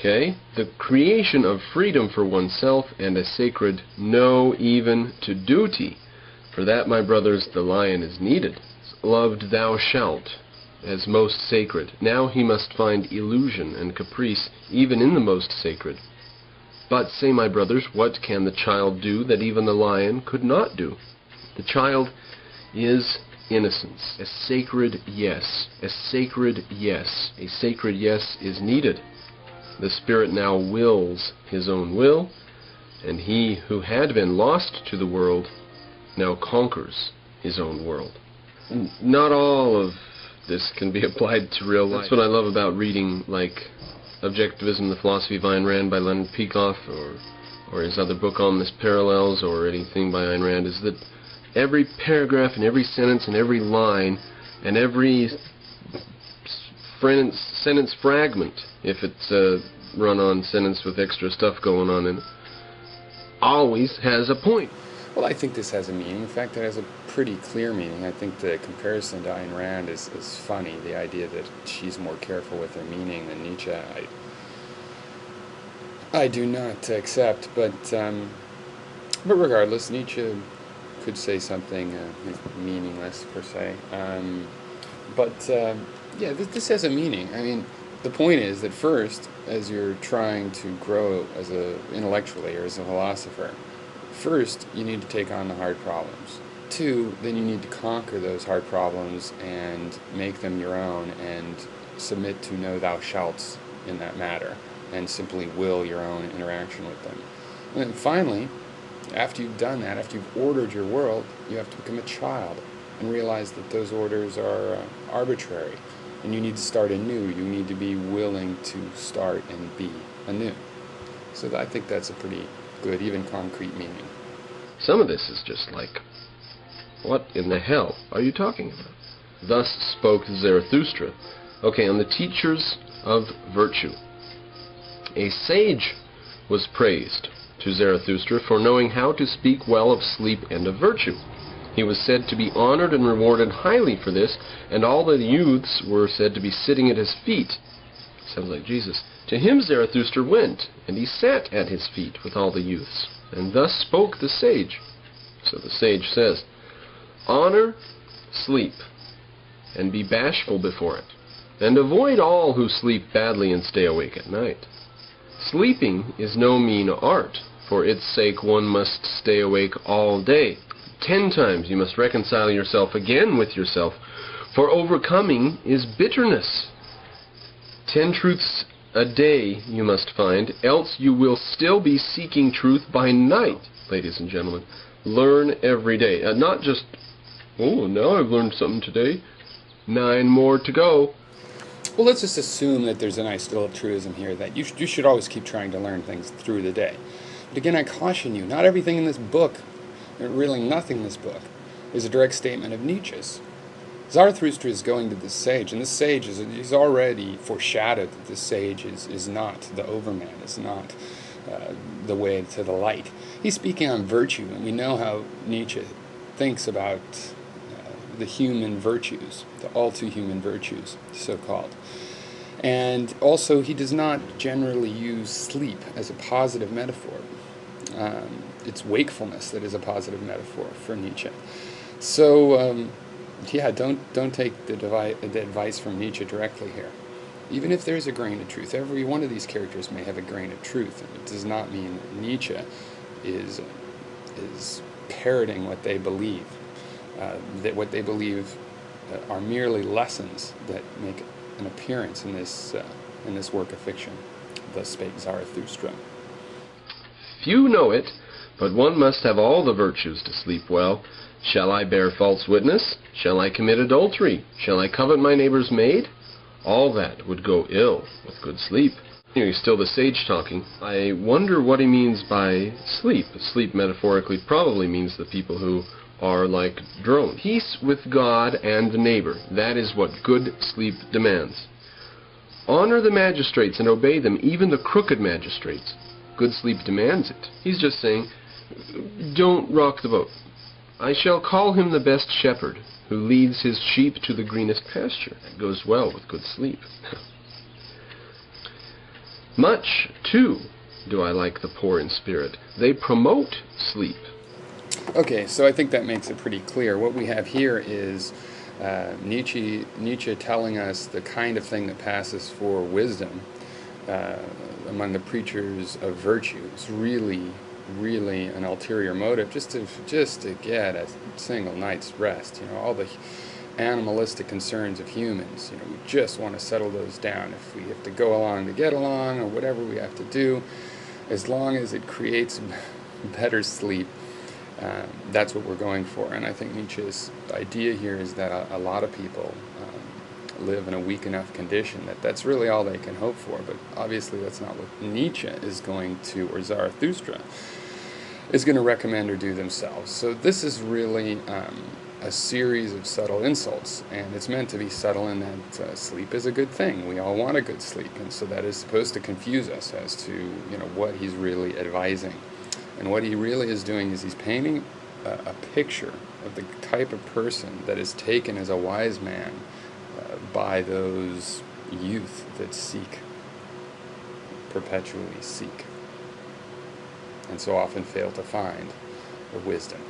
Okay? The creation of freedom for oneself and a sacred no even to duty. For that, my brothers, the lion is needed. Loved thou shalt, as most sacred. Now he must find illusion and caprice even in the most sacred. But, say my brothers, what can the child do that even the lion could not do? The child is innocence. A sacred yes. A sacred yes. A sacred yes is needed. The Spirit now wills his own will, and he who had been lost to the world now conquers his own world. Not all of this can be applied to real life. That's what I love about reading, like Objectivism, the Philosophy of Ayn Rand by Leonard Peikoff, or his other book Omnis Parallels, or anything by Ayn Rand, is that every paragraph and every sentence and every line and every sentence fragment, if it's a run-on sentence with extra stuff going on in it, always has a point. Well, I think this has a meaning. In fact, it has a pretty clear meaning. I think the comparison to Ayn Rand is funny. The idea that she's more careful with her meaning than Nietzsche, I do not accept. But regardless, Nietzsche could say something meaningless, per se. Yeah, this has a meaning. I mean, the point is that first, as you're trying to grow as intellectually or as a philosopher, first, you need to take on the hard problems. Two, then you need to conquer those hard problems and make them your own and submit to no thou shalts in that matter and simply will your own interaction with them. And then finally, after you've done that, after you've ordered your world, you have to become a child and realize that those orders are arbitrary and you need to start anew. You need to be willing to start and be anew. So I think that's a pretty good, even concrete meaning. Some of this is just like, what in the hell are you talking about? Thus spoke Zarathustra. Okay, on the teachers of virtue. A sage was praised to Zarathustra for knowing how to speak well of sleep and of virtue. He was said to be honored and rewarded highly for this, and all the youths were said to be sitting at his feet. Sounds like Jesus. To him Zarathustra went, and he sat at his feet with all the youths. And thus spoke the sage. So the sage says, honor sleep, and be bashful before it, and avoid all who sleep badly and stay awake at night. Sleeping is no mean art. For its sake one must stay awake all day. 10 times you must reconcile yourself again with yourself, for overcoming is bitterness. 10 truths a day you must find, else you will still be seeking truth by night, ladies and gentlemen. Learn every day. Not just, oh, now I've learned something today. 9 more to go. Well, let's just assume that there's a nice little truism here that you should always keep trying to learn things through the day. But again, I caution you, not everything in this book, really nothing in this book, is a direct statement of Nietzsche's. Zarathustra is going to this sage, and this sage he's already foreshadowed that this sage is not the overman, is not the way to the light. He's speaking on virtue, and we know how Nietzsche thinks about the human virtues, the all-too-human virtues, so-called. And also, he does not generally use sleep as a positive metaphor. It's wakefulness that is a positive metaphor for Nietzsche. So, yeah, don't take the advice from Nietzsche directly here. Even if there's a grain of truth, every one of these characters may have a grain of truth. And it does not mean Nietzsche is parroting what they believe. That what they believe are merely lessons that make an appearance in this work of fiction. Thus spake Zarathustra. Few know it, but one must have all the virtues to sleep well. Shall I bear false witness? Shall I commit adultery? Shall I covet my neighbor's maid? All that would go ill with good sleep. He's still the sage talking. I wonder what he means by sleep. Sleep metaphorically probably means the people who are like drones. Peace with God and the neighbor. That is what good sleep demands. Honor the magistrates and obey them, even the crooked magistrates. Good sleep demands it. He's just saying, don't rock the boat. I shall call him the best shepherd, who leads his sheep to the greenest pasture. That goes well with good sleep. Much, too, do I like the poor in spirit. They promote sleep. Okay, so I think that makes it pretty clear. What we have here is Nietzsche telling us the kind of thing that passes for wisdom among the preachers of virtue. It's really an ulterior motive, just to get a single night's rest. All the animalistic concerns of humans. We just want to settle those down. If we have to go along to get along, or whatever we have to do, as long as it creates better sleep, that's what we're going for. And I think Nietzsche's idea here is that a lot of people live in a weak enough condition that that's really all they can hope for. But obviously that's not what Nietzsche is going to, or Zarathustra is going to recommend or do themselves. So this is really a series of subtle insults, and it's meant to be subtle in that sleep is a good thing. We all want a good sleep, and so that is supposed to confuse us as to what he's really advising. And what he really is doing is he's painting a picture of the type of person that is taken as a wise man by those youth that perpetually seek, and so often fail to find the wisdom.